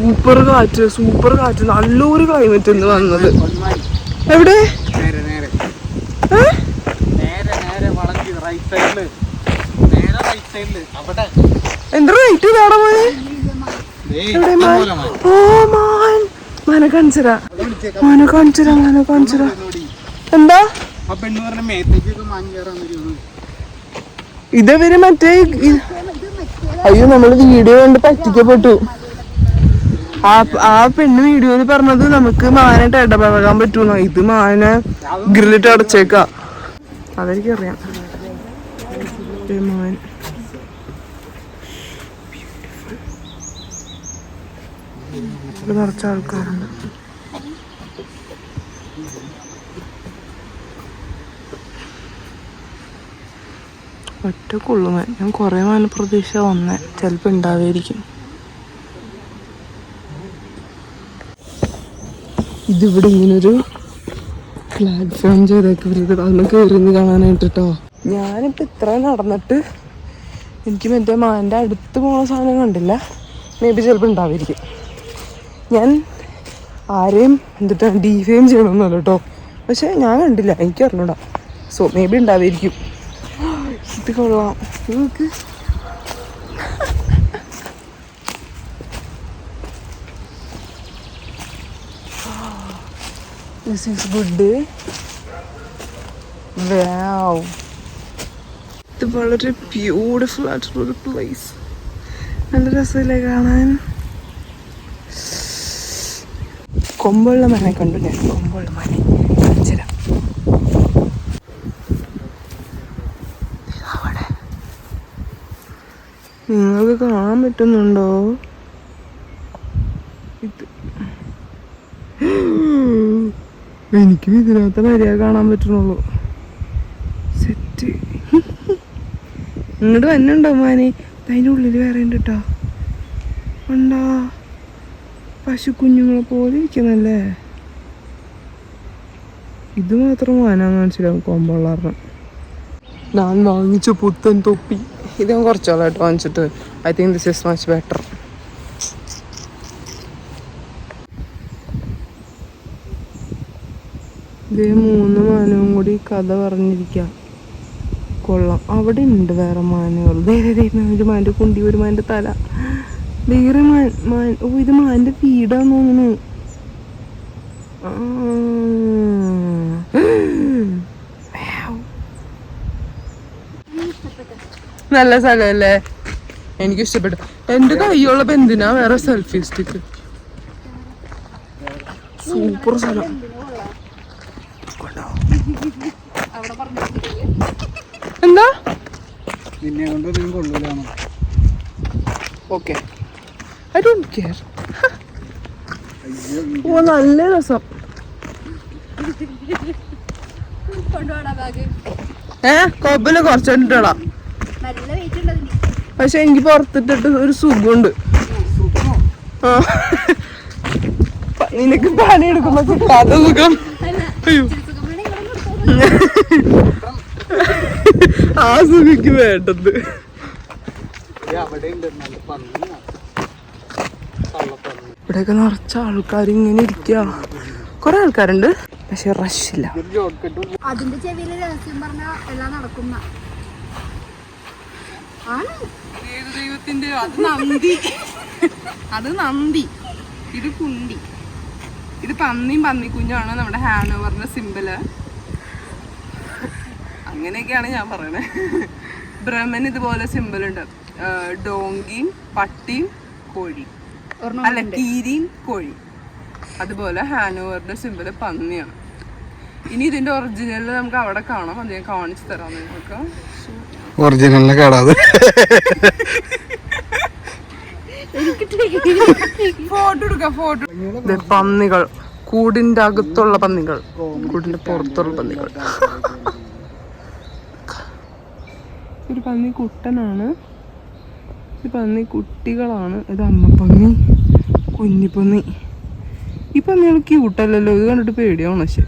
Super കാറ്റ് നല്ലൊരു climate ഇന്ന് വന്നത്. എവിടെ നേരെ നേരെ നേരെ നേരെ വളഞ്ഞ് റൈറ്റ് സൈഡില് നേരെ റൈറ്റ് സൈഡില് അവിടെ എന്റെ റൈറ്റ് ഇതാടാ മോനെ. എവിടെ മാൻ? ഓ മാനെ കാണിച്ചരാ. എന്താ ആ പെണ്ണ് പറഞ്ഞ മേത്തേക്കൊക്കെ മാങ്ങി കയറാൻ വരുന്നു. ഇതവര് മറ്റേ അയ്യോ നമ്മള് വീഡിയോ കണ്ട് പറ്റിക്കപ്പെട്ടു. ആ പെണ്ണ് വീഡിയോയിൽ പറഞ്ഞത് നമുക്ക് മാനായിട്ട് ഇടപഴകാൻ പറ്റൂന്നോ. ഇത് മാനെ ഗ്രില്ലിട്ട് അടച്ചേക്കാ. അതെനിക്കറിയാം. മാൻ ഇവിടെ നിറച്ച ആൾക്കാരുണ്ട്. ഒറ്റ കൊള്ളുമാൻ. ഞാൻ കുറെ മാനപ്രതീക്ഷ വന്നേ, ചിലപ്പോ ഉണ്ടാവായിരിക്കും. ഇതിവിടെ ഇങ്ങനൊരു പ്ലാറ്റ്ഫോം ചെയ്തൊക്കെ അതൊന്ന് കയറിന്ന് കാണാനായിട്ട് കേട്ടോ. ഞാനിപ്പോൾ ഇത്ര നടന്നിട്ട് എനിക്ക് മറ്റേ മാൻ്റെ അടുത്ത് പോകുന്ന സാധനം കണ്ടില്ല. മേ ബി ചിലപ്പോൾ ഉണ്ടാവായിരിക്കും. ഞാൻ ആരെയും ഡിഫെയിം ചെയ്യണമെന്നല്ല കേട്ടോ, പക്ഷെ ഞാൻ കണ്ടില്ല, എനിക്ക് അറിഞ്ഞൂടാ. സോ മേ ബി ഉണ്ടാവായിരിക്കും. ഇത് കൊള്ളാം. നമുക്ക് This is good. Wow. ഇത് വളരെ ബ്യൂട്ടിഫുൾ ആയിട്ടുള്ളൊരു പ്ലേസ്. നല്ല രസമില്ലേ കാണാൻ? കൊമ്പുള്ള മനെ കണ്ടു ഞാൻ. കൊമ്പുള്ള മനെ കാണിച്ചുതരാം. അവിടെ നിങ്ങൾക്ക് കാണാൻ പറ്റുന്നുണ്ടോ? ഇത് എനിക്കും ഇതിനകത്ത് മര്യാദ കാണാൻ പറ്റുന്നുള്ളൂ. സെറ്റ്. ഇങ്ങോട്ട് വന്നുണ്ടോ മാനെ? അതിൻ്റെ ഉള്ളിൽ വേറെ ഉണ്ട് കേട്ടോ. ഉണ്ടാ പശു കുഞ്ഞുങ്ങളെ പോലെ ഇരിക്കുന്നല്ലേ. ഇത് മാത്രം മാനാന്ന് മനസ്സിലാവും. കൊമ്പുള്ളാരണം ഞാൻ വാങ്ങിച്ച പുത്തൻ തൊപ്പി. ഇത് ഞാൻ കുറച്ചാളായിട്ട് വാങ്ങിച്ചിട്ട്. I think this is much better. ഇതേ 3 മാനവും കൂടി കഥ പറഞ്ഞിരിക്കാം. കൊള്ളാം. അവിടെ ഉണ്ട് വേറെ മാനുകൾ. ഒരു മാൻ്റെ കുണ്ടി, ഒരു മാൻ്റെ തല, വേറെ മാൻ. ഓ ഇത് മാൻ്റെ വീടാന്ന് തോന്നുന്നു. നല്ല സ്ഥലമല്ലേ? എനിക്ക് ഇഷ്ടപ്പെട്ടു. എന്റെ കയ്യുള്ളപ്പോ എന്തിനാ വേറെ സെൽഫി സ്റ്റിക്ക്. സൂപ്പർ സ്ഥലം. എന്താ നിന്നെ കൊണ്ട് ഒന്നും കൊള്ളൂലാണോ? Okay, I don't care. ഓ നല്ല രസം. കൊബില് കുറച്ചിട്ടാ, പക്ഷെ എനിക്ക് പുറത്തിട്ടിട്ട് ഒരു സുഖമുണ്ട്. ആ നിനക്ക് പണിയെടുക്കുമ്പോ കിട്ടാത്ത സുഖം. അയ്യോ ആ സുഖിക്ക് വേണ്ടത്. ഇവിടെയൊക്കെ നിറച്ച ആൾക്കാർ ഇങ്ങനെ ഇരിക്കുക. കുറെ ആൾക്കാരുണ്ട്, പക്ഷെ റഷ് ഇല്ല. അതിന്റെ ചെവിയില് രഹസ്യം പറഞ്ഞ എല്ലാം നടക്കുന്ന ദൈവത്തിന്റെ അത് നന്ദി, അത് നന്ദി, ഇത് കുണ്ടി, ഇത് പന്നിയും പന്നിക്കുഞ്ഞാണ് നമ്മുടെ ഹാനോവറിന്റെ സിമ്പിള്. അങ്ങനെയൊക്കെയാണ് ഞാൻ പറയണേ. ബ്രഹ്മൻ ഇതുപോലെ സിമ്പിൾ ഉണ്ട്. ഡോങ്കിയും പട്ടിയും കോഴി, അല്ല കീരിയും കോഴി. അതുപോലെ ഹാനോവറിന്റെ സിമ്പിള് പന്നിയാണ്. ഇനി ഇതിന്റെ ഒറിജിനൽ നമുക്ക് അവിടെ കാണാം. അത് ഞാൻ കാണിച്ചു തരാം നിങ്ങൾക്ക്. ഒറിജിനലിനെ കാണാതെ ഫോട്ടോ എടുക്കാം. ഫോട്ടോ. പന്നികൾ, കൂടിന്റെ അകത്തുള്ള പന്നികൾ, കൂടിന്റെ പുറത്തുള്ള പന്നികൾ. ഒരു പന്നി കുട്ടനാണ്, ഇത് പന്നി കുട്ടികളാണ്. ഇത് അമ്മപ്പന്നി, കുഞ്ഞിപ്പന്നി. ഈ പന്നികൾ ക്യൂട്ടല്ലല്ലോ. ഇത് കണ്ടിട്ട് പേടിയാവണം. പക്ഷെ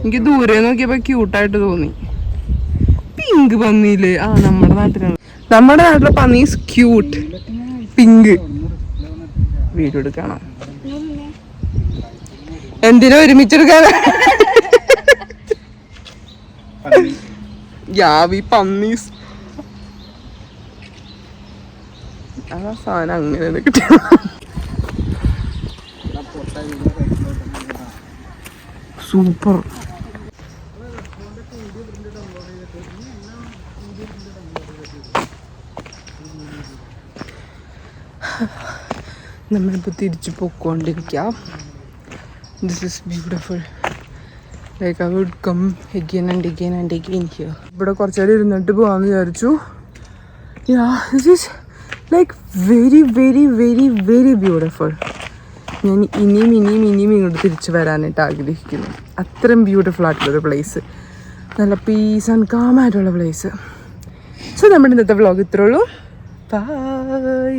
എനിക്ക് ദൂരെ നോക്കിയപ്പോ ക്യൂട്ടായിട്ട് തോന്നി. പിങ്ക് പന്നിയില്ലേ? ആ നമ്മുടെ നാട്ടിലാണ്. നമ്മുടെ നാട്ടിലെ പന്നി ക്യൂട്ട്, പിങ്ക്. വീഡിയോ എടുക്കണം. എന്തിനാ ഒരുമിച്ചെടുക്കാൻ? യാവി പന്നീസ് ആ സാധനം അങ്ങനെ കിട്ടിയ സൂപ്പർ. നമ്മളിപ്പോൾ തിരിച്ചു പോയിക്കൊണ്ടിരിക്കാം. This is beautiful. Like I would come again and again and again here. ഇവിടെ കുറച്ച് നേരം ഇരുന്നിട്ട് പോകാമെന്ന് വിചാരിച്ചു. This is like very very very very beautiful. ഞാൻ ഇനിയും ഇങ്ങോട്ട് തിരിച്ചു വരാനായിട്ട് ആഗ്രഹിക്കുന്നു. അത്രയും ബ്യൂട്ടിഫുൾ ആയിട്ടുള്ളൊരു പ്ലേസ്, നല്ല പീസ് ആൻഡ് കാം ആയിട്ടുള്ള പ്ലേസ്. സോ നമ്മുടെ ഇന്നത്തെ വ്ളോഗ് ഇത്രേ ഉള്ളൂ. ബൈ.